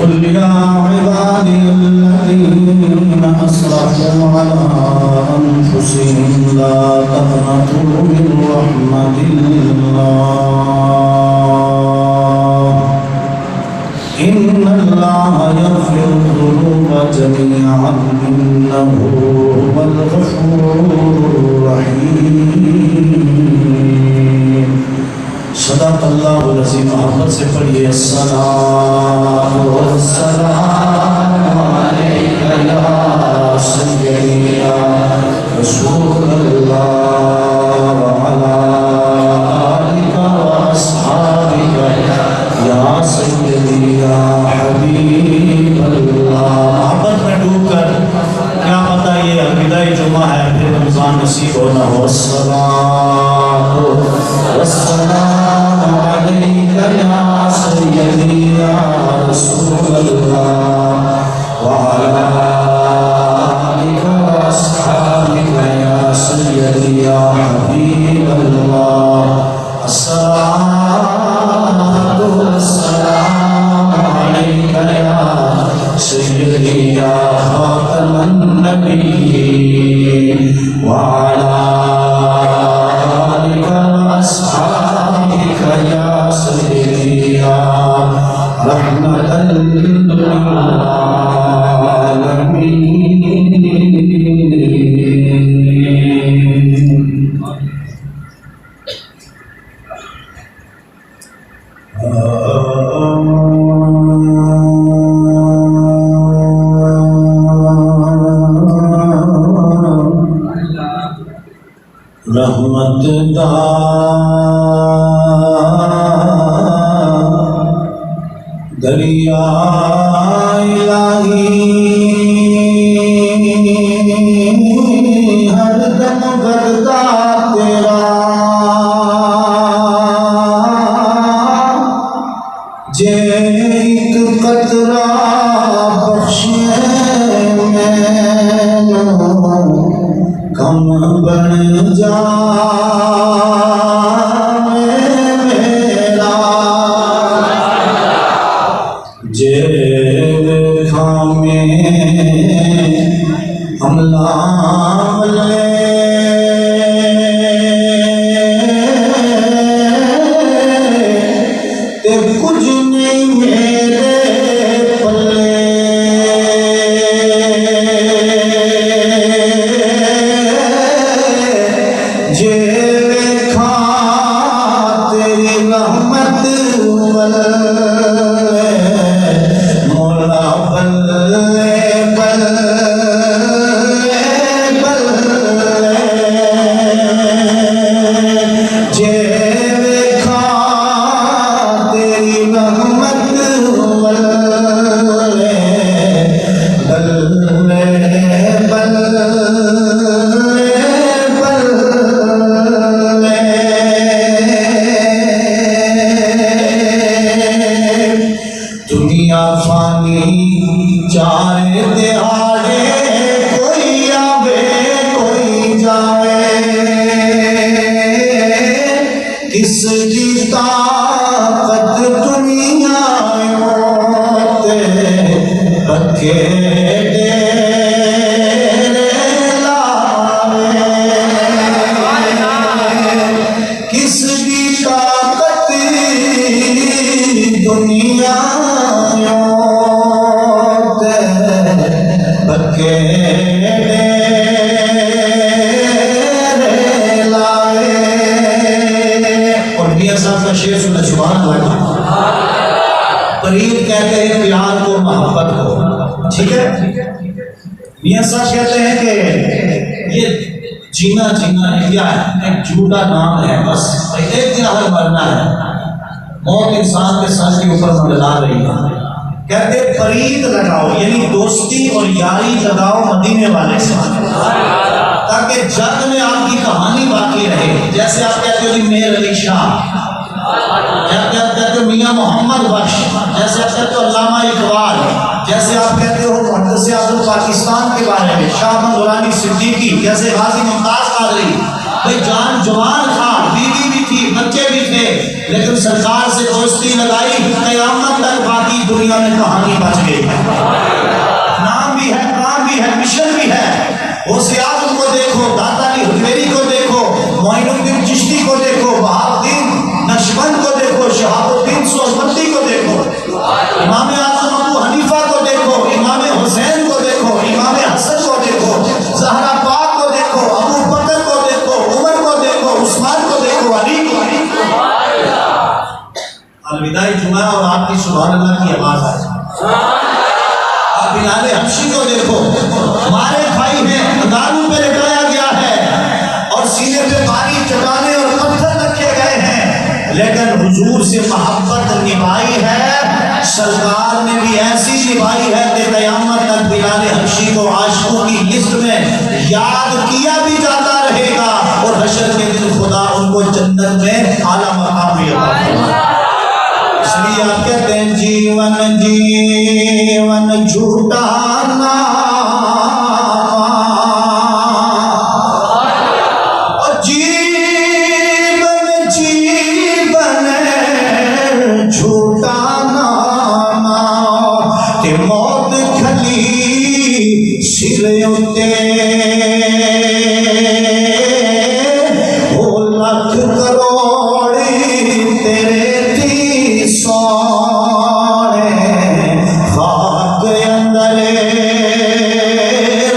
قل يا عبادي الذين أسرفوا على أنفسهم لا تقنطوا من رحمة الله إن الله يغفر الذنوب جميعا إنه هو الغفور الرحيم صدق اللہ العظیم. محبت سے پڑھیے الصلاۃ والسلام علیک یا سیدی یا رسول اللہ وعلی آلک واصحابک یا سیدی یا حبیب اللہ. محبت میں ڈوب کر کیا پتہ یہ عقیدہ جمعہ ہے پھر رمضان نصیب ہونا ہو. الصلاۃ والسلام علیک یا سیدی یا رسول اللہ وعلی آلک واصحابک یا سیدی یا حبیب اللہ. الصلاۃ والسلام علیک یا سیدی یا خاتم النبیین وعلی آلک واصحابک یا سیدی یا رحمت رحمت دا دریا الہی ہر دم بھرتا تیرا جے ایک قطرہ بخشے میں کم بن جائے میرا جے خامے حملہ لے تے کچھ نہیں میرے پلے جے ویکھا تیری رحمت مولا بلے جے ویکھا تیری رحمت دنیا فانی چاہے دہاڑے کوئی آوے کوئی جائے کس کی طاقت دنیا ہوتے رکھے کس کی طاقت دنیا اور میاں صاحب کا شعر سنا سبحان اللہ. فرید کہتے ہیں پیار کو محبت کو. ٹھیک ہے میاں صاحب کہتے ہیں کہ یہ جینا کیا ہے ایک جھوٹا نام ہے بس ایک دن ہر مرنا ہے موت انسان کے سر کے اوپر منڈلا رہی ہے. کہتے فرید لگاؤ یعنی دوستی اور یاری لگاؤ مدینے والے سے تاکہ جگ میں آپ کی کہانی باقی رہے. جیسے آپ کہتے ہو میر علی شاہ جیسے آپ کہتے ہو میاں محمد بخش جیسے آپ کہتے ہو علامہ اقبال جیسے آپ کہتے ہو محدث اعظم پاکستان کے بارے میں شاہ احمد درانی صدیقی جیسے غازی ممتاز قادری بھائی جان جوان تھا بیوی بھی تھی بچے بھی تھے لیکن سرکار سے دوستی لگائی قیامت تک باقی دنیا میں کہانی بچ گئی ہے. نام بھی ہے، کام بھی ہے، مشن بھی ہے. وہ سیاست کو دیکھو، داتا علی حجویری کو دیکھو، معین الدین چشتی کو دیکھو، بہاء الدین نقشبند کو دیکھو، شہاب الدین سہروردی کو دیکھو، امام اعظم ابو حنیفہ کو دیکھو، امام حسین کو دیکھو، امام حسن کو دیکھو، زہرا پاک کو دیکھو، ابو بکر کو دیکھو، عمر کو دیکھو، عثمان کو دیکھو، علی کو دیکھو. الوداع جمعہ اور آپ کی سبحان اللہ کی آواز آئے. آپ بلال حبشی کو دیکھو، ہمارے بھائی ہیں، دارو پہ لٹایا گیا ہے اور سینے پہ بھاری چٹانیں اور پتھر رکھے گئے ہیں، لیکن حضور سے محبت نبھائی ہے. سرکار نے بھی ایسی نبھائی ہے کہ قیامت تک بلال حبشی کو عاشقوں کی لسٹ میں یاد کیا بھی جاتا رہے گا اور حشر کے دن خدا ان کو جنت میں اعلیٰ مقام بھی عطا فرمائے گا. اس لیے آپ کہتے ہیں جیون جیون جھوٹا اور جیون جیون جھوٹا ناما کہ موت کھلی سر اتے وہ لاکھ کروڑ تیرے سونے خاک اندر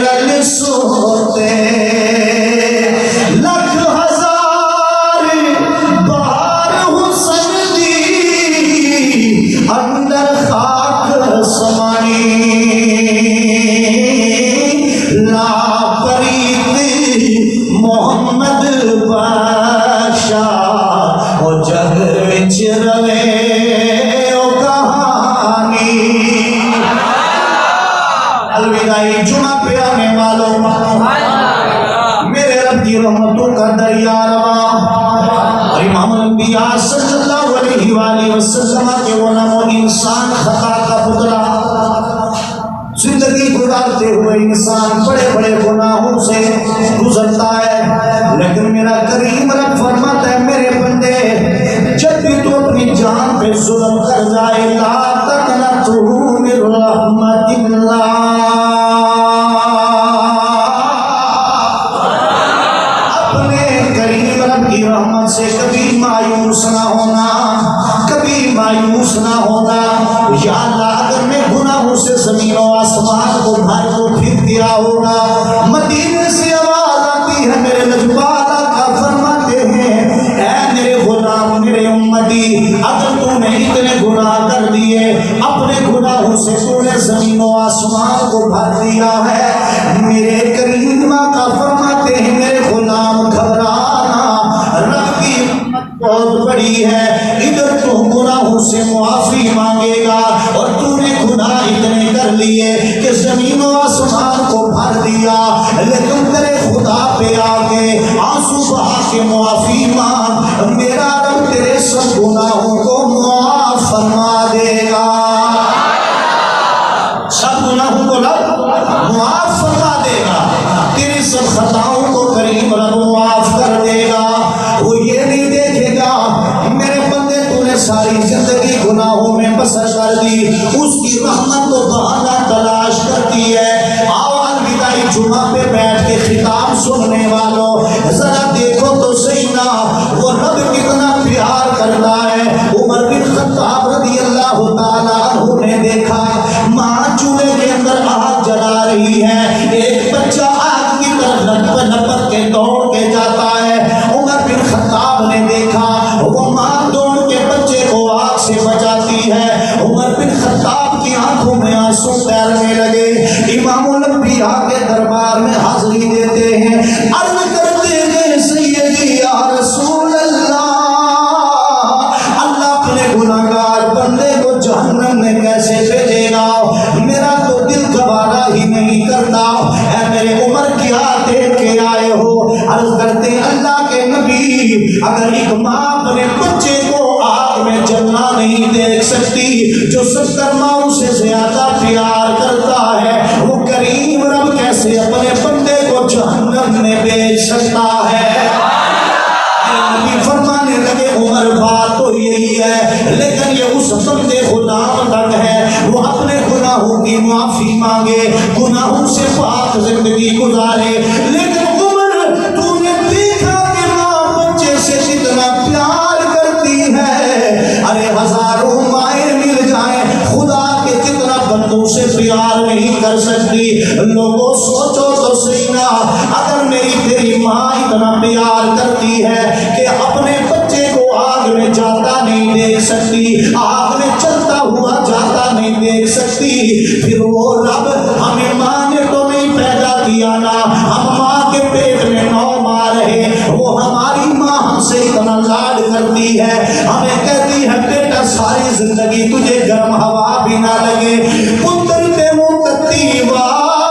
رل سوتے لکھ ہزار بہار حسن دی اندر خاک سمانی لا پریت محمد بادشاہ او جگ وچ روے الوداعی جمعہ پہ آنے والوں میرے رب کی رحمتوں کا دریا رواں اور امام الانبیاء صلی اللہ علیہ وآلہ وسلم کے وہ نمو انسان خطا کا پتلا. زندگی گزارتے ہوئے انسان بڑے بڑے گناہوں سے گزرتا ہے، لیکن میرا کریم رب فرماتا ہے میرے بندے جب بھی تو اپنی جان پہ ظلم کر جائے لا تقنطوا من رحمت اللہ، اپنے کریم رب کی رحمت سے کبھی مایوس نہ ہونا، کبھی مایوس نہ ہونا. یا اللہ اگر میں گناہوں سے زمین و آسمان کو بھر کو پھر دیا ہوگا. مدینے سے آواز آتی ہے میرے نجوال آقا فرماتے ہیں اے میرے غلام میرے امتی اگر تو نے اتنے گناہ کر دیے اپنے گناہوں سے تو نے زمین و آسمان کو بھر دیا ہے، میرے کریم آقا فرماتے ہیں میرے غلام گھبرانا، رب کی بہت بڑی ہے. ادھر تو گناہوں سے معافی مانگے گا اور تو نے گناہ اتنے کر لیے کہ زمین و آسمان کو بھر دیا، لیکن تیرے خدا پہ آگے آنسو بہا کے معافی مانگ، میرا رب تیرے سب گناہوں کو معاف فرما دے گا. سب گناہوں کو رب معاف فرما دے گا، تیری سب خطاؤں کو کریم رب معاف کر دے گا. وہ یہ نہیں دیکھے گا میرے بندے تو نے ساری زندگی گناہوں میں بسر کر دی، اس کی رحمت تو بہانہ تلاش کرتی ہے. آؤ الوداعی جمعہ پہ بیٹھ کے خطاب سننے والوں ذرا دیکھو تو صحیح نا وہ رب کتنا پیار کرتا ہے. عمر بن خطاب رضی اللہ تعالیٰ عنہ نے دیکھا ماں چولہے کے اندر آگ جلا رہی ہے، ایک بچہ آگ کی طرف لپک کے دوڑ کے جاتا ہے. عمر بن خطاب نے دیکھا وہ ماں دوڑ کے بچے کو آگ سے بچاتی ہے. عمر بن خطاب کی آنکھوں میں آنسو تیرنے لگے. امام الانبیاء کے دربار میں حاضری دیتے ہیں، عرض کرتے ہیں سیدی یا رسول اللہ، اللہ اپنے گناہگار بندے کو جہنم میں کیسے بھیجے گا؟ میرا تو دل گوارا ہی نہیں کرتا. اے میرے عمر کیا دیکھ کے آئے ہو؟ عرض کرتے ہیں اللہ کے نبی اگر ایک ماں اپنے بچے کو آگ میں جلنا نہیں دیکھ سکتی، جو 70 ماؤں سے زیادہ پیار کرتا ہے وہ کریم رب کیسے اپنے بندے کو جہنم میں بھیج سکتا ہے؟ نبی فرمانے لگے عمر بات تو یہی ہے، لیکن یہ اس بندے غلام تک ہے وہ کی معافی مانگے، گناہوں سے پاک زندگی گزارے. لیکن عمر تو نے دیکھا کہ ماں بچے سے کتنا پیار کرتی ہے. ارے ہزاروں مائیں مل جائیں خدا کے جتنا بندوں سے پیار نہیں کر سکتی. لوگوں سوچو تو صحیح نا، اگر میری تیری ماں اتنا پیار کرتی ہے کہ اپنے بچے کو آگ میں جاتا نہیں دیکھ سکتی، آگ میں چلتا ہوا جاتا نہیں دیکھ سکتی، پھر وہ رب ہمیں ماں نے تو نہیں پیدا کیا نا، ہم ماں کے پیٹ میں 9 ماہ رہے، وہ ہماری ماں ہم سے اتنا لاڈ کرتی ہے، ہمیں کہتی ہے بیٹا ساری زندگی تجھے گرم ہوا بھی نہ لگے، پتر پہ مقتی ہوا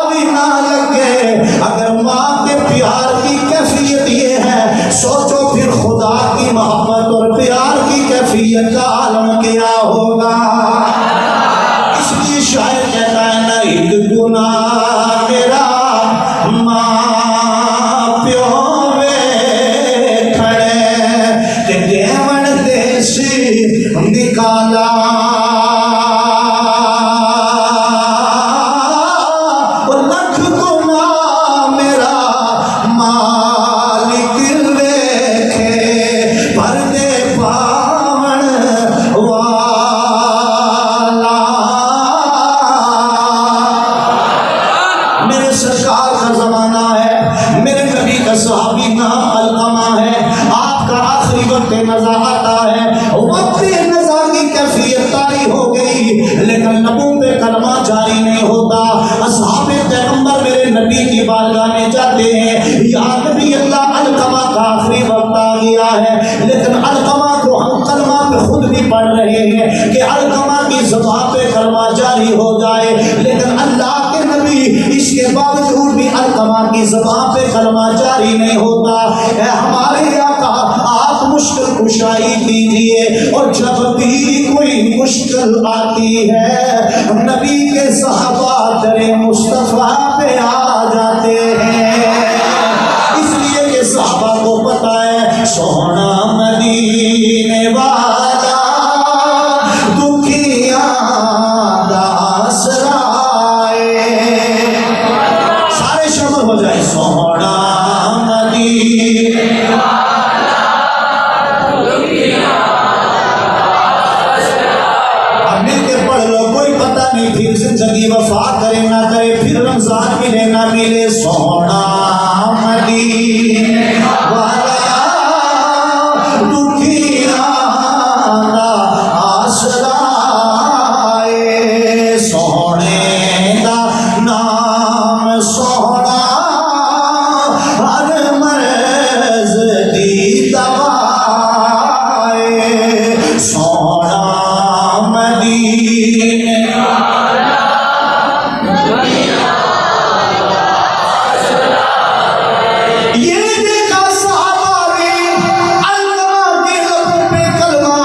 بھی نہ لگے. اگر ماں کے پیار کی کیفیت یہ ہے، سوچو پھر خدا کی محبت اور پیار کی کیفیت کا عالم کیا ہوگا. اس لیے شاعر کہتا ہے نہ ایک گناہ میرا ماں پیو میں کھڑے کہ دیون دیسی نکالا، لکھ گناہ میرا مالک ویکھے پردے پاون والا. میرے سرکار کا زمانہ ہے، میرے نبی کا صحابی نام علقمہ ہے، آپ کا آخری وقت نظر آتا ہے، وقت نظر کی کیفیت طاری ہو گئی لیکن لبوں پہ کلمہ جاری نہیں ہوتا. اصحاب پیغمبر میرے نبی کی بارگاہ میں جاتے ہیں، یا نبی اللہ علقمہ کا آخری وقت آ گیا ہے، لیکن علقمہ کو ہم کلمہ پہ خود بھی پڑھ رہے ہیں کہ علقمہ کی زبان پہ کلمہ جاری ہو جائے، لیکن اللہ کے نبی اس کے باوجود بھی علقمہ کی زبان پہ کلمہ جاری نہیں ہوتا. اے ہمارے آقا آپ مشکل کشائی کیجئے، اور جب بھی کوئی مشکل آتی ہے نبی کے صحابہ در مصطفیٰ پہ آ جاتے ہیں. اس لیے کہ صحابہ کو پتا ہے سونا مدینے والا دکھیاں دا سرائے، سارے شامل ہو جائے سونا مدینے والا دکھیاں. اب مل کے پڑھ لو، کوئی پتہ نہیں پھر زندگی وفا کرے نہ کرے، پھر رمضان ملے نہ ملے. سونا مدینے والا دکھیاں دا آسرا اے، سونے دا نام سونا ہر مرض دی دوا اے، سونا مدینے یہ دیکھا صحابہ نے علقمہ کے لبوں پہ کلمہ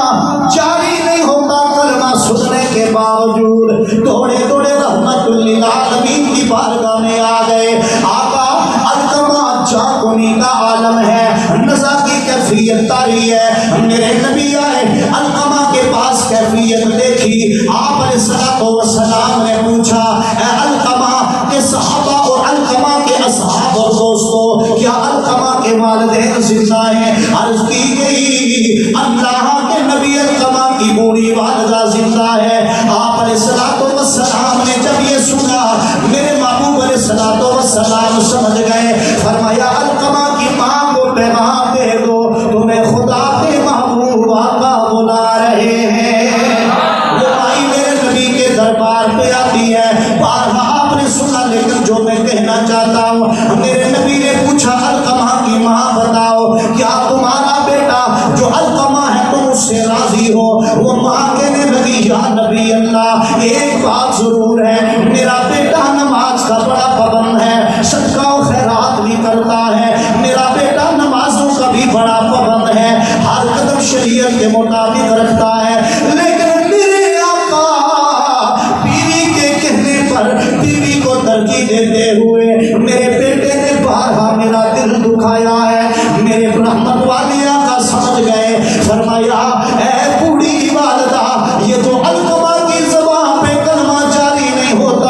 جاری نہیں ہوتا، کلمہ سننے کے باوجود دوڑے دوڑے رحمت للعالمین کی بارگاہ میں آ گئے. آقا علقمہ چاکنی کا عالم ہے، نزا کی کیفیت طاری ہے. میرے نبی آئے، علقمہ کے پاس کیفیت دیکھی، آپ علیہ السلام نے پوچھا اے علقمہ کے صحابہ اور علقمہ کے اصحاب اور دوستوں، کیا علقمہ کے والدین زندہ ہیں؟ عرض کی گئی اللہ کے نبی علقمہ کی بوڑھی والدہ زندہ ہے. آپ علیہ السلام نے جب یہ سنا، میرے محبوب علیہ السلام سمجھ گئے، فرمایا علقمہ کی ماں کو پیغام دے دو، تمہیں خدا کے محبوب آقا بلا رہے ہیں. وہ مائی میرے نبی کے دربار پہ آتی ہے، بارہا آپ نے سنا، لیکن جو میں کہنا چاہتا ہوں، میرے نبی نے پوچھا علقمہ کی ماں بتاؤ کیا تمہارا بیٹا جو علقمہ ہے تم اس سے راضی ہو؟ وہ ماں کہنے لگی یا نبی اللہ ایک بات ضرور ہے، میرا بیٹا نماز کا بڑا پابند ہے، صدقہ و خیرات بھی کرتا ہے، میرا بیٹا نمازوں کا بھی بڑا پابند ہے، ہر قدم شریعت کے مطابق رکھتا ہے، لیکن میرے آقا بیوی کے کہنے پر بیوی کو ترجیح دیتے ہوئے میرے بیٹے نے بارہا میرا دل دکھایا ہے. میرے رحمت والے آقا سمجھ گئے، فرمایا اے بوڑھی والدہ، یہ جو علقمہ کی زبان پہ کلمہ جاری نہیں ہوتا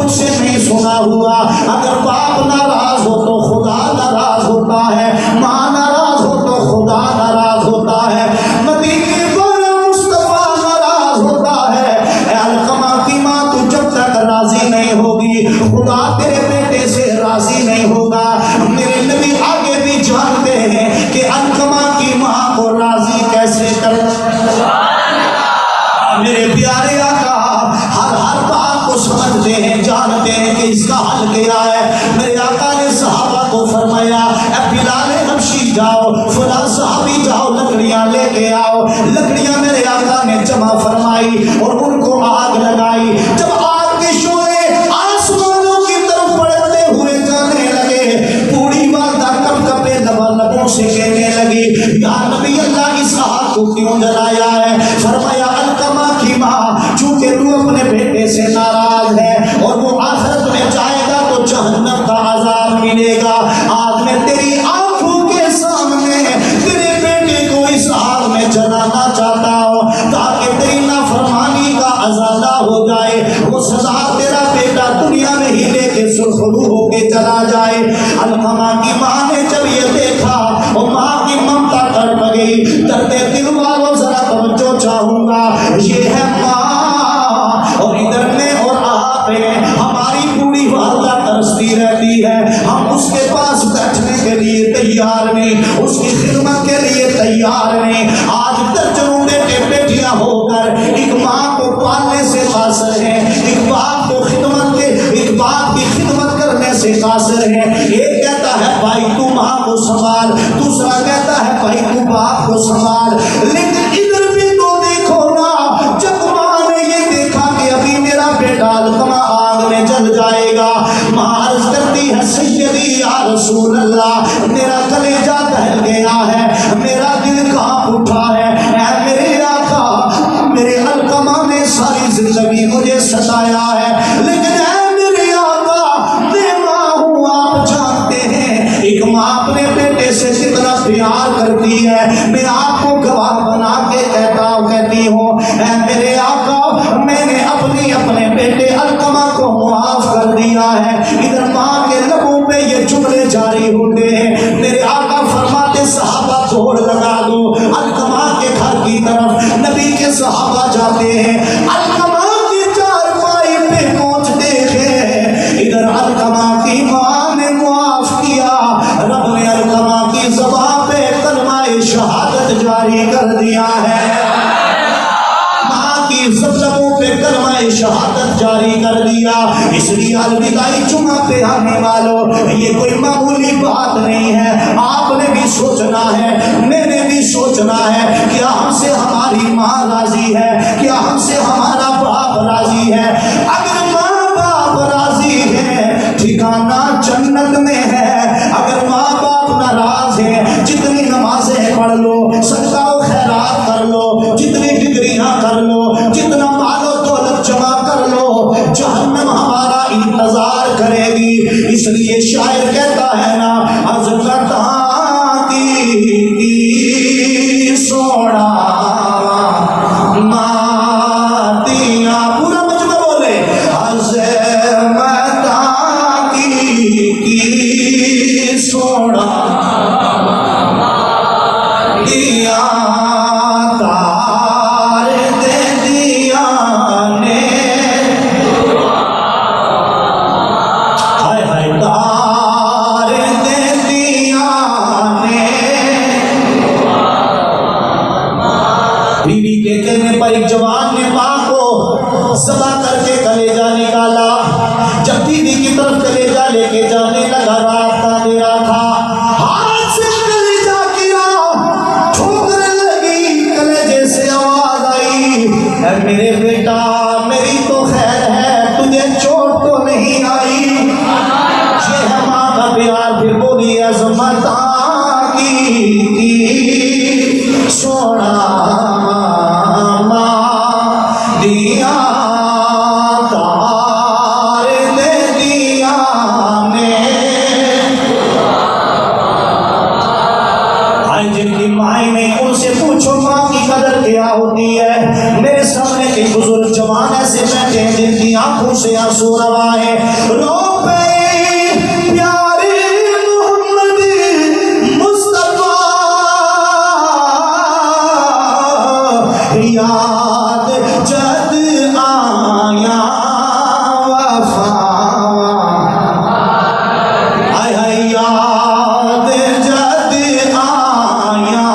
مجھ سے نہیں سنا ہوا. اگر باپ ناراض ہو تو خدا ناراض ہوتا ہے, ماں ناراض ہو تو خدا ناراض ہوتا ہے, مدینے والا مصطفیٰ ناراض ہوتا ہے. اے علقمہ کی ماں تو جب تک راضی نہیں ہوگی خدا تیرے بیٹے سے راضی نہیں ہوگا. میرے نبی آگے بھی جانتے ہیں کہ علقمہ کی ماں کو راضی کیسے کرنا. میرے پیارے آقا ہر بات کو سمجھتے ہیں, جانتے ہیں کہ اس کا حل کیا ہے. میرے آقا نے صحابہ کو فرمایا اے بلال حبشی جاؤ, فلاں صحابی جاؤ لکڑیاں لے کے آؤ. لکڑیاں میرے آقا نے جمع فرمائی اور ان کو آگ لگائی. جب آگ کے شعلے آسمانوں کی طرف بڑھتے ہوئے جانے لگے, بوڑھی والدہ کپ کپے لبوں سے کہنے لگی یا نبی اللہ اس آگ کو کیوں جلایا ہے. فرمایا علقمہ کی ماں چونکہ تو اپنے بیٹے سے ناراض ہے اور وہ آخرت میں جائے گا تو جہنم کا عذاب ملے گا. آج میں تیری آنکھوں کے سامنے تیرے بیٹے کو اس آگ میں جلانا چاہتا ہوں تاکہ تیری نافرمانی کا ازالہ ہو جائے. وہ سزا تیرا بیٹا دنیا میں ہی لے کے سرخرو ہو کے چلا جائے. علقمہ کی ماں نے جب یہ دیکھا اور ماں کی ممتا تڑپ گئی. درد دل والوں ذرا توجہ چاہوں گا, یہ ہے ماں اور ادھر میں اور آپ ہیں. ہماری بوڑھی والدہ ترستی رہتی ہے, ہم اس کے پاس بیٹھنے کے لیے تیار نہیں, اس کی خدمت کے لیے تیار نہیں. آج درجنوں بیٹے بیٹیاں ہو کر ایک ماں کو پالنے سے قاصر ہیں, ایک باپ کو خدمت کے ایک باپ کی خدمت کرنے سے قاصر ہیں. ایک کہتا ہے بھائی تو ماں کو سنبھال, دوسرا کہتا ہے بھائی تو باپ کو سنبھال. لیکن ادھر بھی تو دیکھو نا, جب ماں نے یہ دیکھا کہ ابھی میرا بیٹا علقمہ آگ میں جل جائے گا, ماں عرض کرتی ہے سیدی یا رسول اللہ میرا کلیجہ دہل گیا ہے, میرا دل کانپ اٹھا ہے. اے میرے آقا میرے علقمہ نے ساری زندگی مجھے ستایا ہے, لیکن اے میرے آقا میں ماں ہوں, آپ جانتے ہیں ایک ماں اپنے بیٹے سے کتنا پیار کرتی ہے. میں آپ کو گواہ بنا کے کہتی ہوں اے میرے آقا میں نے اپنے بیٹے علقمہ کو معاف کر دیا ہے. ادھر ماں کے لبوں پہ یہ جملے جاری ہوتے ہیں. میرے آقا فرماتے صحابہ دوڑ لگا دو علقمہ کے گھر کی طرف. نبی کے صحابہ جاتے ہیں, علقمہ کی چارپائی پہ پہنچتے ہیں. ادھر علقمہ کی ماں نے معاف کیا, رب نے علقمہ کی زبان پہ کلمہ شہادت جاری کر دیا ہے. ماں کی زبانوں پہ کلمہ شہادت جاری کر دیا. اس لیے الوداعی جمعہ پہ آنے والوں یہ کوئی معمولی بات نہیں ہے. آپ نے بھی سوچنا ہے, میں نے بھی سوچنا ہے, کیا ہم سے ہماری ماں راضی ہے, کیا ہم سے ہمارا باپ راضی ہے. اگر ماں باپ راضی ہے ٹھکانہ جنت میں ہے. اگر ماں باپ ناراض ہے جتنی نمازیں پڑھ لو, صدقہ و خیرات کر لو, جتنی ڈگریاں کر لو, جتنا مال و دولت جمع کر لو, جہنم ہمارا انتظار کرے گی. اس لیے شاعر کہتا ہے نا از کتاں کی سوڑا ماتیاں, پورا مجمع بولے از متاں کی سوڑا دیا تار دے دیا نے, ہائے ہائے تار دے دیا نے. بیوی کے کہنے پر ایک جوان نے ماں کو ذبح کر کے کلیجہ نکالا. جب بیوی کی طرف کلیجہ لے کے جانے لگا رات کا اندھیرا تھا, ہاتھ سے کلیجہ گرا, ٹھوکر لگی, کلیجے سے آواز آئی اے میرے بیٹا میری تو خیر ہے, تجھے چوٹ تو نہیں آئی. یہ ہے ماں کا پیار. پھر بولی عظمت کی سونا ماں دیا تار دے دیا نے. رو پے پیارے محمد مصطفیٰ، یاد جد آیا وفا، آئے ہائے یاد جد آیا۔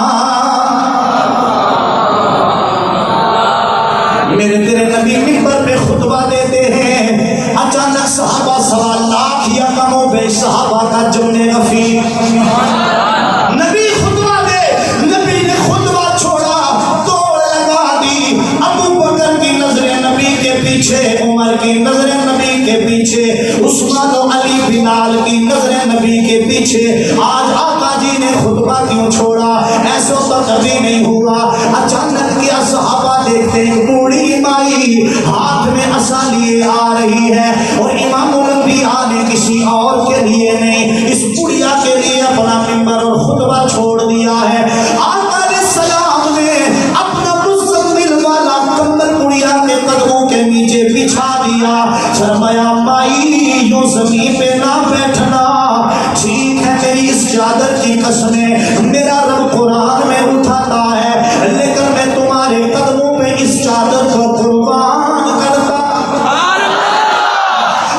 میرے تیرے نبی منبر پہ خطبہ دیتے ہیں، اچانک صحابہ سوا لاکھ یا کم و بیش صحابہ کا جمع غفیر، نبی خطبہ دے، نبی نے خطبہ چھوڑا، دوڑ لگا دی، ابو بکر کی نظریں نبی کے پیچھے، عمر کی نظریں نبی کے پیچھے، عثمان و علی بلال کی نظریں نبی کے پیچھے۔ آج آقا جی نے خطبہ کیوں چھوڑا؟ ایسا تو کبھی نہیں ہوا۔ اچانک کیا صحابہ دیکھتے ہیں بوڑھی مائی ہاتھ میں عصا لیے آ رہی ہے، اور امام الانبیاء نے کسی اور کے لیے نہیں، اس بڑھیا کے لیے اپنا منبر اور خطبہ چھوڑ دیا ہے۔ آقا علیہ السلام نے اپنا مزمل والا کمبل بڑھیا کے قدموں کے نیچے بچھا دیا، فرمایا مائی یوں زمین پہ نہ بیٹھنا، ٹھیک ہے میری اس چادر کی قسمیں میرا رب قرآن میں اٹھاتا ہے، لیکن میں تمہارے قدموں پہ اس چادر کو قربان کرتا۔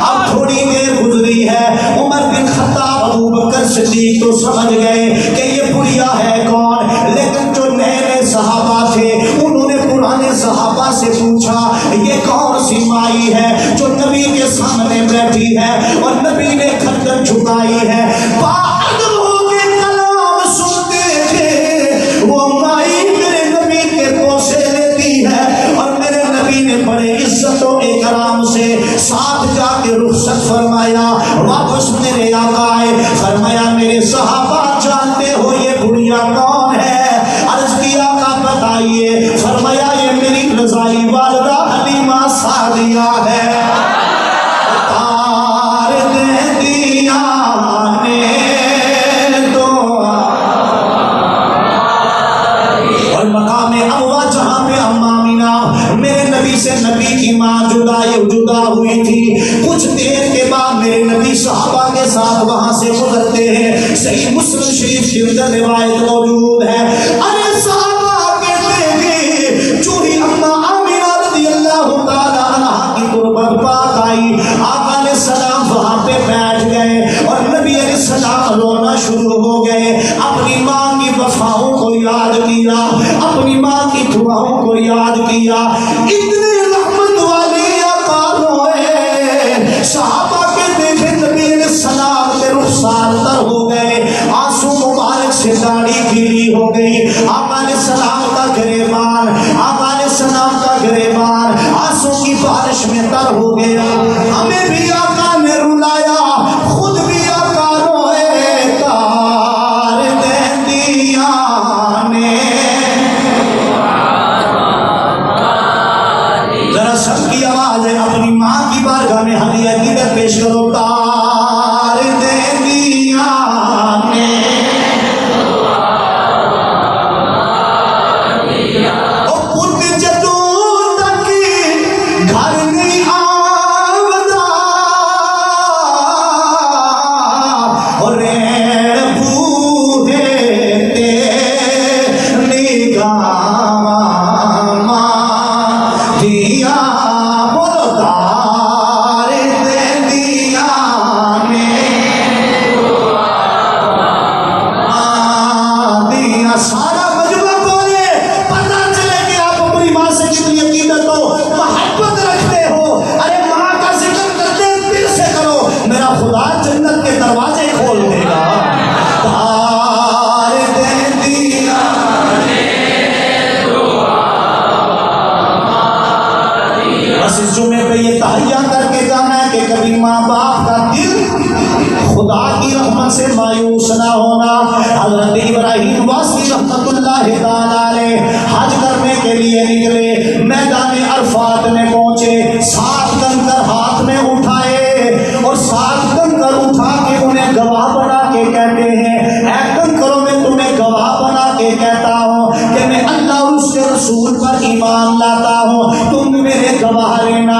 اب تھوڑی دیر گزری ہے، عمر بن خطاب ابو بکر صدیق تو سمجھ گئے کہ یہ بڑھیا ہے کون، لیکن جو نئے نئے صحابہ تھے انہوں نے پرانے صحابہ سے پوچھا یہ کون سی مائی ہے جو نبی کے سامنے بیٹھی ہے اور نبی نے گردن جھکائی ہے؟ باعدب ہو کے کلام سنتے تھے، وہ مائی میرے نبی کے بوسے لیتی ہے، اور میرے نبی نے بڑے عزت و اکرام سے ساتھ جا کے رخصت فرمایا، واپس میرے آقا آئے، فرمایا میرے صحابہ جانتے ہو یہ بڑھیا کون ہے؟ عرض کیا آقا بتائیے، فرمایا یہ میری رضائی والدہ حلیمہ سعدیہ ہے۔ اتار دے دیا نے دعا، اور مقام اوا جہاں پہ اماں آمینہ میرے نبی سے نبی کی ماں جدا ہوئی تھی، کچھ دیر کے بعد میرے نبی صحابہ کے ساتھ وہاں سے گزرتے ہیں، صحیح مسلم شریف کے اندر روایت موجود ہے، ارے صحابہ کہتے ہیں جو ہی اماں آمینہ رضی اللہ تعالی عنہ کی قربت پاک آئی، آقا علیہ السلام وہاں پہ بیٹھ گئے اور نبی علیہ السلام رونا شروع ہو گئے، اپنی ماں کی وفاؤں کو یاد کیا، اپنی ماں کی دعاؤں کو یاد کیا، اتنے رحمت والے آقا روئے، صحابہ کے دیکھے نبی علیہ السلام کے رخسار تر ہو گئے، آنسو مبارک سے داڑھی گیلی ہو گئی، آقا علیہ السلام کا گریبان، آقا علیہ السلام کا گریبان آنسو کی بارش میں تر ہو گیا، ہمیں بھی آقا نے رلایا، خود بھی آقا روئے، تار دے دیا نے۔ ذرا سب کی آواز ہے، اپنی ماں کی بارگاہ میں ہدیہ عقیدت پیش کرو، تار دے دیا نے۔ او پت جدوں تک گھر نہیں آمدا، اور ریڑ بوہے تے نگاہ ماں دیا، بولو تار دے دیا نے، دیا سارا مجمع بولے، پتہ چلے کہ آپ اپنی ماں سے کتنی عقیدت ہو، محبت رکھتے ہو، ارے ماں کا ذکر کرتے دل سے کرو، میرا خدا جنت کے دروازے کھول دے گا۔ تار دے دیا بس اس جمعے پہ یہ تحیہ کر کے جانا ہے کہ کبھی ماں باپ کا دل خدا کی رحمت سے مایوس نہ ہونا۔ حضرت ابراہیم واسطی رحمت اللہ تعالی علیہ حج کرنے کے لیے نکلے، میدان عرفات میں پہنچے، 7 کنکر ہاتھ میں اٹھائے اور 7 کنکر اٹھا کے انہیں گواہ بنا کے کہتے ہیں، اے کنکروں میں تمہیں گواہ بنا کے کہتا ہوں کہ میں اللہ اور اس کے رسول پر ایمان لاتا ہوں، تم میرے گواہ لینا۔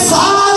7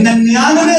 99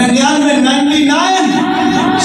99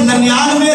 99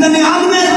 99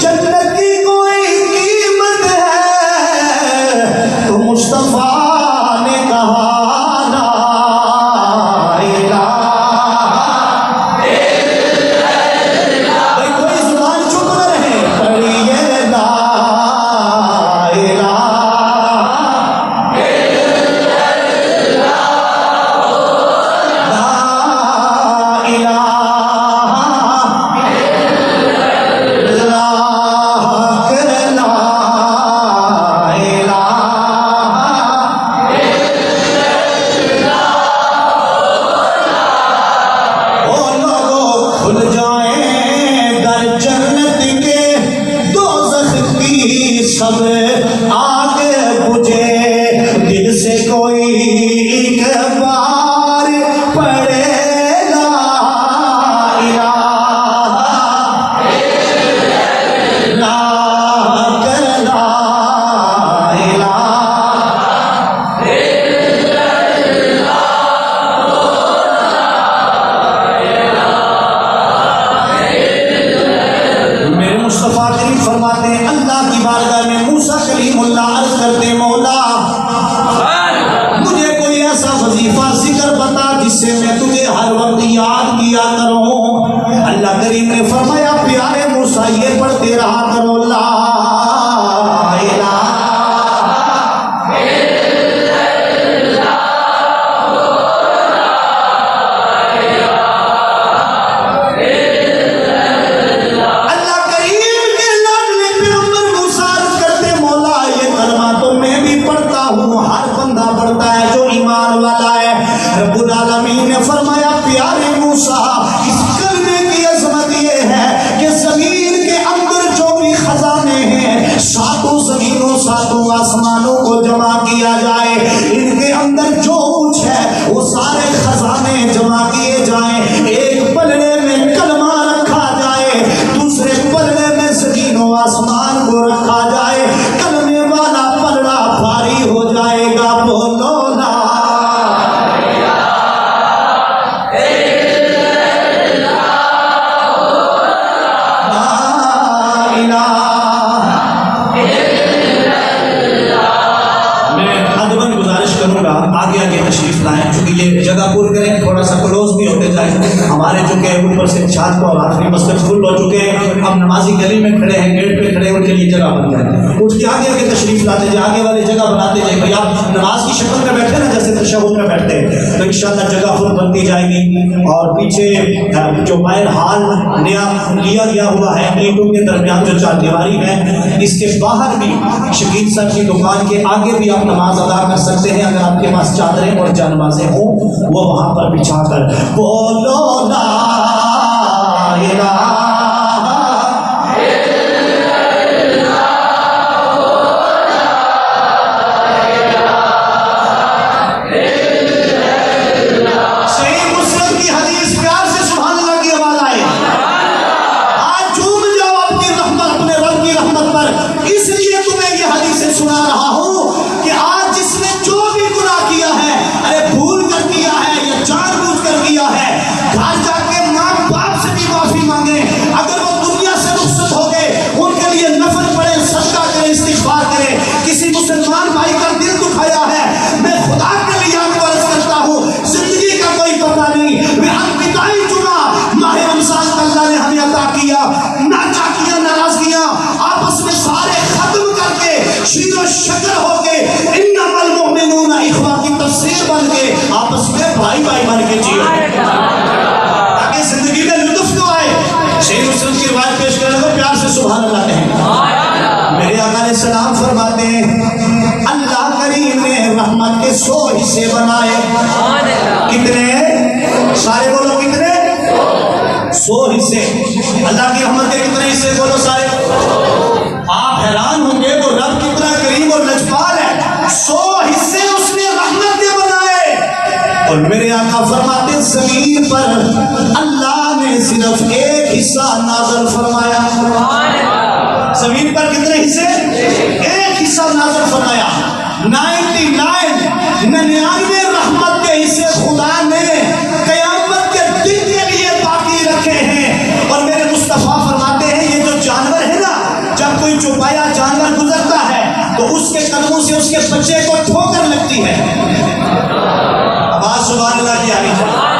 جنت کی کوئی قیمت ہے تو مصطفیٰ نے کہا لا الہ الا اللہ۔ بھائی کوئی زبان چپ نہ رہے، پڑھیے لا الہ سب آگے بجھے، دل سے کوئی ایک بار پڑھے لا الہ لا لا الہ میرے مصطفیٰ کریم فرماتے ہیں اللہ کی بارگاہ میں موسیٰ کلیم اللہ عرض کرتے مولا مجھے کوئی ایسا وظیفہ ذکر بتا جس سے میں تجھے ہر وقت یاد کیا کروں۔ اللہ کریم نے فرمایا پیارے موسیٰ یہ پڑھتے رہا کرو لا الہ رب العالمین نے فرمایا پیارے موسیٰ اس کلمے کی عظمت یہ ہے کہ زمین کے اندر جو بھی خزانے ہیں ساتوں زمینوں ساتوں آسمانوں کو جمع کیا جائے، ان کے اندر جو کچھ ہے وہ سارے خزانے جمع کیے جائیں، ایک پلڑے میں کلمہ رکھا جائے، دوسرے پلڑے میں زمین و آسمان کو رکھا جائے، کلمے والا پلڑا بھاری ہو جائے گا، بولو لا آگے آگے تشریف لائیں، چونکہ یہ جگہ پور کریں، تھوڑا سا کلوز بھی ہوتے جائیں، ہمارے چونکہ اوپر سے چھات کو اور آخری مسجد فل ہو چکے ہیں، ہم نمازی گلی میں کھڑے ہیں، گیٹ پہ کھڑے ہیں، ان کے لیے جگہ بن جائے، اٹھ کے آگے آگے تشریف لاتے جائیں، آگے والی جگہ بناتے جائیں، بھائی آپ نماز کی شکل میں بیٹھے نا جیسے تشہد میں بیٹھتے ہیں تو انشاءاللہ جگہ فل بنتی جائے گی۔ اور پیچھے جو باہر ہال نیا لیا گیا ہوا ہے اینٹوں کے درمیان جو چار دیواری ہے، اس کے باہر بھی شکیل صاحب کی دکان کے آگے بھی آپ نماز ادا کر سکتے ہیں، اگر آپ کے پاس چادریں اور جانمازیں ہوں وہ وہاں پر بچھا کر بولو لا الہ صحیح مسلم کی حدیث پیار سے سبحان اللہ کی آواز آئے، آج جھوم جاؤ اپنی رحمت اپنے رب کی رحمت پر، اس لیے تمہیں یہ حدیثیں سنا رہا ہوں کہ آج جس نے جو بھی گناہ کیا ہے، ارے بھول کر کیا ہے یا جان بوجھ کر کیا ہے، گھر جا کے ماں باپ سے بھی معافی مانگے، اگر وہ دنیا سے رخصت ہو گئے ان کے لیے نفل پڑھے، صدقہ کرے، استغفار کرے۔ کسی مسلمان بھائی کا دل دکھایا ہے، میں خدا کے لیے آپ کو عرض کرتا ہوں زندگی کا کوئی پتہ نہیں، میں انتہائی چنا ماہ رمضان کا اللہ نے ہمیں عطا کیا، نہ چاکیاں ناراضگیاں آپس میں سارے ختم کر کے شیر و شکر ہو کے انما المؤمنون اخوہ کی تفسیر بن کے آپس میں بھائی بھائی بن کے جیو تاکہ زندگی میں لطف تو آئے۔ صحیح مسلم کی روایت پیش کرنے کو پیار سے سبحان اللہ کہیں۔ میرے آقا علیہ السلام فرماتے ہیں اللہ کریم نے رحمت کے 100 حصے بنائے، کتنے؟ سارے بولو کتنے؟ 100 حصے۔ اللہ کی رحمت کے کتنے حصے بولو سارے؟ آپ حیران ہوں گے وہ رب کتنا کریم اور لجپال ہے، 100 حصے اس نے رحمت کے بنائے۔ اور میرے آقا فرماتے زمین پر اللہ نے صرف ایک حصہ نازل فرمایا، زمین پر کتنے حصے؟ ایک حصہ نازل فرمایا، 99 رحمت کے حصے خدا نے قیامت کے دن کے لیے باقی رکھے ہیں۔ اور میرے مصطفیٰ فرماتے ہیں یہ جو جانور ہے نا تو اس کے قدموں سے اس کے بچے کو ٹھوکر لگتی ہے. آواز سبحان اللہ کی آنی چاہیے.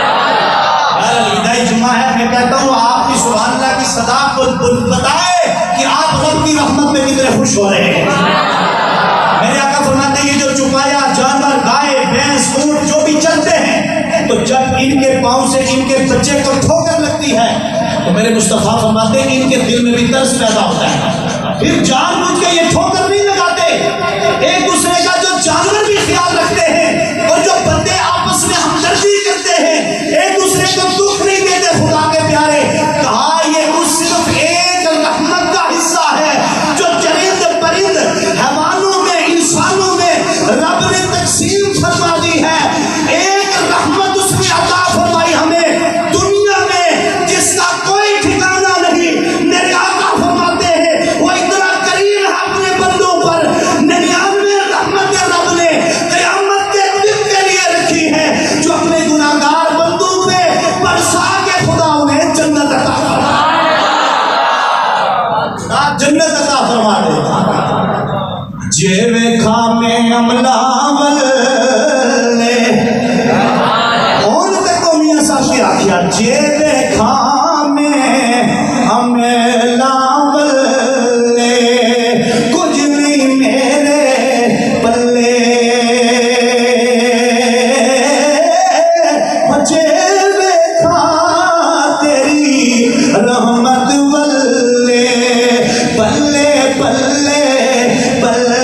الوداعی جمعہ ہے, میں کہتا ہوں آپ کی سبحان اللہ کی صدا کو بتائے کہ آپ رب کی رحمت میں کتنے خوش ہو رہے ہیں. میرے آقا فرماتے ہیں یہ جو چوپایا جانور, گائے, بھینس, اونٹ جو بھی چلتے ہیں, تو جب ان کے پاؤں سے ان کے بچے کو ٹھوکر لگتی ہے تو میرے مصطفیٰ فرماتے ہیں ان کے دل میں بھی ترس پیدا ہوتا ہے. پھر جان بوجھ کے یہ ٹھوکر نہیں لگاتے, ایک دوسرے کا جو جانور بھی خیال رکھتے ہیں اور جو بندے آپس میں ہمدردی کرتے ہیں, ایک دوسرے کو دکھ نہیں دیتے. خدا کے پیارے کہا یہ اس صرف ایک رحمت کا حصہ ہے جو چرند پرند حیوانوں میں انسانوں میں رب نے تقسیم فرما دی ہے. ایک رحمت اس نے عطا فرمائی ہمیں دنیا میں جس کا کوئی ٹھکانہ نہیں. میرے آقا فرماتے ہیں وہ اتنا کریم ہے اپنے بندوں پر, 99 رحمت رب نے قیامت کے دن کے لیے رکھی ہے جو اپنے گناہگار بندوں پہ برسا کے خدا انہیں جنت عطا فرما جنت عطا فرما دے گا. جیوے کھامے عملاول نے کون تے کو میاں صاحب کی آخیا جیوے کھامے عملاول نے کچھ نہیں میرے پلے جیوے کھا تیری رحمت والے پلے پلے پلے.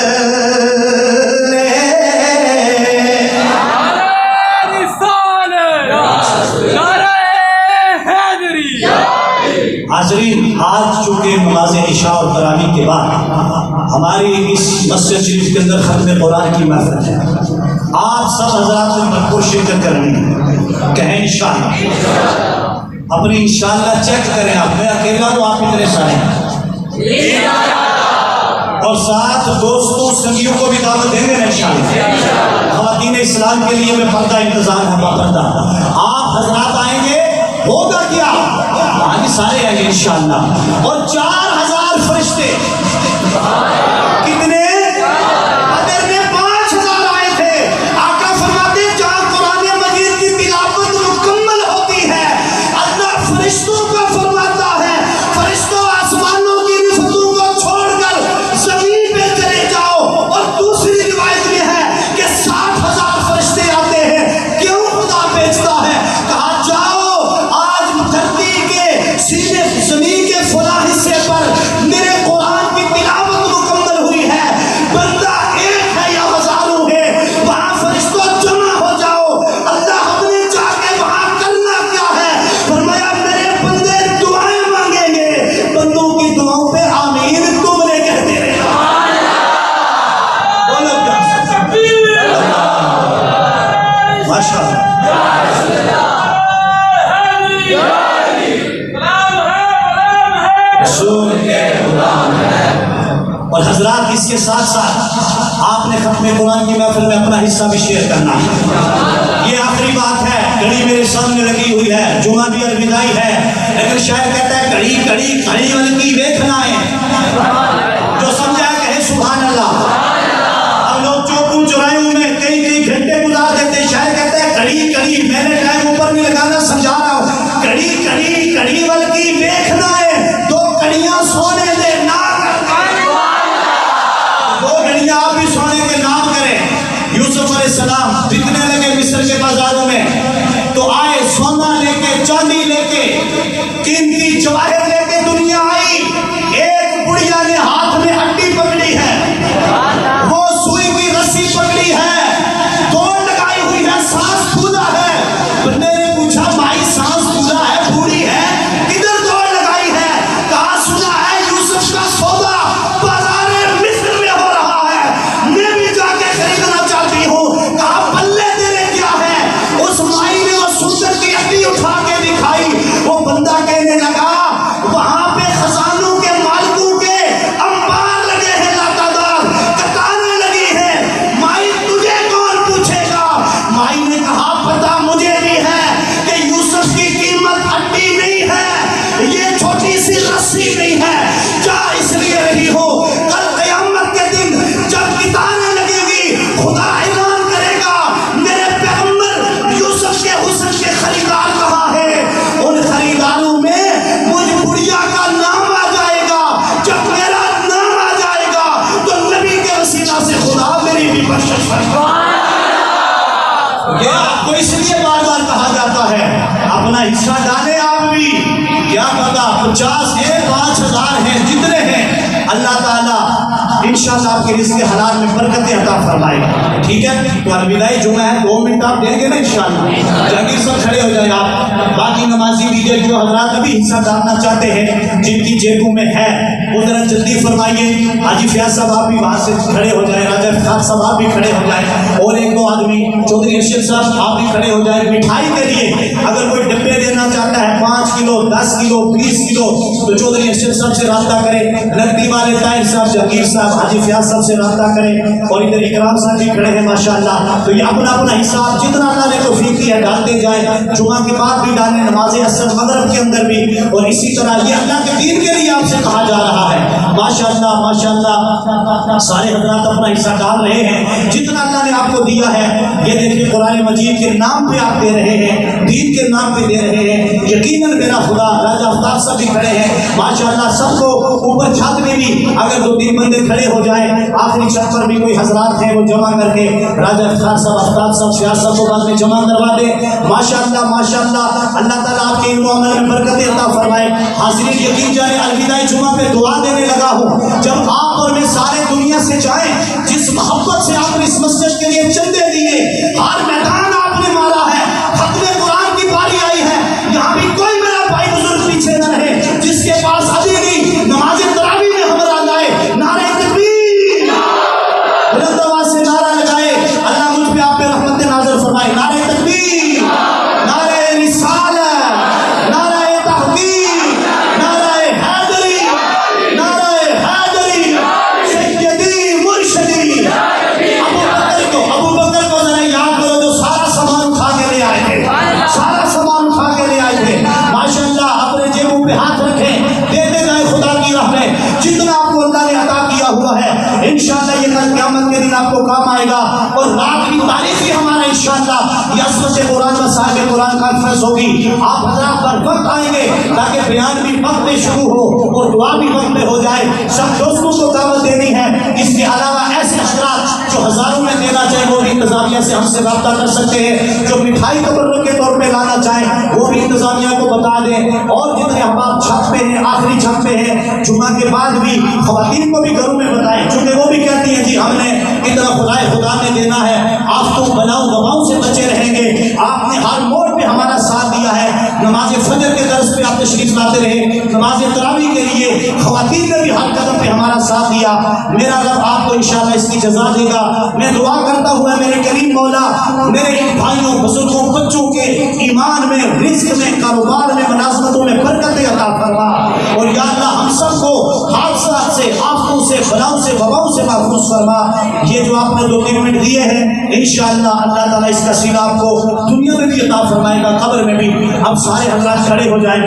حاضرین, آج چونکہ نماز عشاء اور تراویح کے بعد ہماری اس مسجد شریف کے اندر ختم قرآن کی محفل ہے. آپ سب حضرات نے بھرپور شرکت کرنی ہے. کہیں انشاءاللہ, اپنی انشاءاللہ چیک کریں. آپ میں اکیلا تو آپ اتنے سارے ہیں, اور ساتھ دوستوں سنگیوں کو بھی دعوت دیں گے انشاءاللہ. خواتین اسلام کے لیے میں پردہ انتظام ہے پابندہ. آپ حضرات آئیں گے, ہوگا کیا آگے سارے آئیں گے انشاءاللہ. اور 4000 فرشتے کتنے بدر میں 5000 آئے تھے. آقا فرماتے جہاں قرآن مجید کی تلاوت مکمل ہوتی ہے اللہ فرشتوں کو فرماتا ہے فرشتوں آسمانوں کی نفتوں کو چھوڑ کر زمین پہ چلے جاؤ. اور دوسری روایت میں ہے کہ 60,000 فرشتے آتے ہیں. کیوں خدا بھیجتا ہے؟ کہا جاؤ آج دھرتی کے سینے زمین کے فلاں حصے پر میرے قرآن کی تلاوت مکمل ہوئی ہے. بندہ ایک ہے یا ہزاروں ہے, وہاں فرشتوں جمع ہو جاؤ. اللہ ہم نے جا کے وہاں کرنا کیا ہے؟ فرمایا میرے بندے دعائیں مانگیں گے, بندوں کی دعاؤں پہ آمین تم نے کہتے رہنا. ماشاء اللہ. اور حضرات اس کے ساتھ ساتھ آپ نے ختم قرآن کی محفل میں اپنا حصہ بھی شیئر کرنا ہے. یہ آخری بات ہے, گھڑی میرے سامنے لگی ہوئی ہے, جمعہ بھی الوداعی ہے, لیکن شاید کہتا ہے گھڑی گھڑی گھڑی والکی دیکھنا ہے. جو سمجھا کہے سبحان اللہ. اب لوگ چوکوں چوراہوں میں کئی گھنٹے گزار دیتے, شاید کہتا ہے گھڑی گھڑی, میں نے ٹائم اوپر نہیں لگانا, سمجھا رہا ہوں. گھڑی گھڑی گھڑی والکی دیکھنا ہے, 2 گھڑیاں سونے دے نام آپ بھی سونے کے نام کریں. یوسف علیہ السلام بکنے لگے مصر کے بازاروں میں, تو آئے سونا لے کے, چاندی لے کے, قیمتی جواہر لے کے دنیا آئی. ایک بڑھیا نے ہاتھ میں ہڈی پکڑی ہے, وہ سوئی ہوئی رسی پکڑی ہے, دوڑ لگائی ہوئی ہے, سانس پھولا ہے. بندے نے پوچھا بھائی سانس پھولا ہے, بوڑھی ہے, کدھر دوڑ لگائی ہے؟ کہا سنا ہے یوسف کا سودا بازار مصر میں ہو رہا ہے, میں بھی جا کے خریدنا چاہتی ہوں. کہا بلے تیرے کیا ہے؟ اس مائی نے وہ سندر کی ہڈی اٹھا کے دکھائی. وہ بندہ کہنے لگا وہاں پہ خزانوں کے مالکوں کے انبار لگے ہیں لاتعداد. آدمی کیا پتا 50 ہیں 5000 ہیں جتنے ہیں اللہ تعالیٰ انشاءاللہ آپ کے رزق حلال میں برکتیں عطا فرمائے گا. ٹھیک ہے تو الوداعی جمعہ ہے 2 منٹ آپ دیں گے نا انشاءاللہ. جاگیر سب کھڑے ہو جائیں آپ. باقی نمازی بھی جو حضرات ابھی حصہ ڈالنا چاہتے ہیں جن کی جیبوں میں ہے وہ ذرا جلدی فرمائیے. حاجی فیاض صاحب آپ بھی وہاں سے کھڑے ہو جائیں. راجہ افتخار صاحب آپ بھی کھڑے ہو جائیں. اور 1-2 آدمی چودھری ارشد صاحب آپ بھی کھڑے ہو جائیں. مٹھائی کے لیے اگر کوئی ڈبے دینا چاہتا ہے 5 کلو 10 کلو 20 کلو تو چودھری ارشد صاحب سے رابطہ کریں. نقدی والے طاہر صاحب جہانگیر صاحب حاجی فیاض صاحب سے رابطہ کریں. اور ادھر اکرام صاحب بھی کھڑے ہیں ماشاءاللہ. تو یہ اپنا اپنا حساب جتنا اللہ نے توفیق دی ہے ڈالتے جائیں. جمعہ کے بعد بھی ڈالیں, نماز عصر مغرب کے اندر بھی. اور اسی طرح یہ اللہ کے دین کے لیے آپ سے کہا جا رہا ہے. ماشاءاللہ ماشاءاللہ سارے حضرات اپنا حصہ ڈال رہے ہیں جتنا اللہ نے آپ کو دیا ہے. یہ دیکھیں قرآن مجید کے نام پہ آپ دے رہے ہیں, دین کے نام پہ دے رہے ہیں. یقیناً میرا خدا راجہ افتخار صاحب بھی کھڑے ہیں ماشاءاللہ. سب کو اوپر چھت میں بھی اگر 2-3 بندے کھڑے ہو جائیں, آخری چھت پر بھی کوئی حضرات ہیں وہ جمع کر کے راجہ افتخار صاحب افتاد صاحب فیاض صاحب کو بعد میں جمع کروا دیں. ماشاءاللہ ماشاءاللہ اللہ تعالیٰ آپ کے علم و عمل میں برکت عطا فرمائے. حاضرین یقین جائے الوداعی جمعہ پہ دعا دینے لگا ہوں. جب آپ اور میں سارے دنیا سے جائیں, جس محبت سے آپ نے اس مسجد کے لیے چندے دیے, ہر میدان آپ نے مارا ہے, ختم قرآن کی باری آئی ہے, یہاں بھی کوئی میرا بھائی بزرگ پیچھے نہ رہے جس کے پاس ابھی نہیں نماز تراویح میں ہمارا لائے. نعرہ تکبیر بلند آواز سے نعرہ لگائے. اللہ مجھ پہ آپ پہ رحمت نازل فرمائے. نعرہ تکبیر, نعرہ رسالت, نعرہ تحقیق, نعرہ حیدری, نعرہ حیدری, سیدی مرشدی. ابو بکر کو ذرا یاد کرو جو سارا سامان اٹھا کے لے آئے تھے, سارا سامان اٹھا کے لے آئے تھے. ماشاءاللہ اپنے جیبوں پہ ہاتھ رکھیں, دیتے جائیں خدا کی راہ میں جتنا آپ کو اللہ نے عطا کیا ہوا ہے. انشاءاللہ یہ کل قیامت کے دن آپ کو کام آئے گا. اور رات کی تاریخ بھی ہمارا انشاءاللہ یہ عصمت قرآن و صاحب قرآن کانفرنس ہوگی. آپ حضرات پر وقت آئیں گے تاکہ بیان بھی وقت میں شروع ہو اور دعا بھی وقت میں ہو جائے. سب دوستوں کو دعوت دینی ہے. اس کے علاوہ ایسے حضرات جو ہزاروں میں دینا چاہیں وہ بھی انتظامیہ سے ہم سے رابطہ کر سکتے ہیں. جو مٹھائی تبرک کے طور پہ لانا چاہیں وہ بھی انتظامیہ کو بتا دیں. اور جتنے احباب چھت پہ ہیں, آخری چھت پہ ہیں, جمعہ کے بعد بھی خواتین کو بھی گھروں میں بتائیں, چونکہ وہ بھی کہتی ہیں جی ہم نے اتنا خدا نے دینا ہے. آپ تو بناؤ دباؤ سے بچے رہیں گے. آپ نے ہر موڑ پہ ہمارا ساتھ دیا ہے. نماز فجر کے درس پہ آپ تشریف لاتے رہے, نماز تراویح کے لیے خواتین نے بھی ہر قدم پہ ہمارا ساتھ دیا. میرا رب آپ کو انشاءاللہ اس کی جزا دے گا. میں دعا کرتا ہوں میرے کریم مولا میرے ان بھائیوں بزرگوں بچوں کے ایمان میں, رزق میں, کاروبار میں, ملازمتوں میں برکت عطا فرما. اور یا اللہ ہم سب کو حادثات سے, آفتوں سے, بلاؤں سے, وباؤں سے محفوظ فرما. یہ جو آپ نے 2-3 منٹ دیے ہیں انشاءاللہ اللہ تعالیٰ اس کا صلہ آپ کو دنیا میں بھی عطا فرمائے گا, قبر میں بھی. اب سارے حضرات کھڑے ہو جائیں.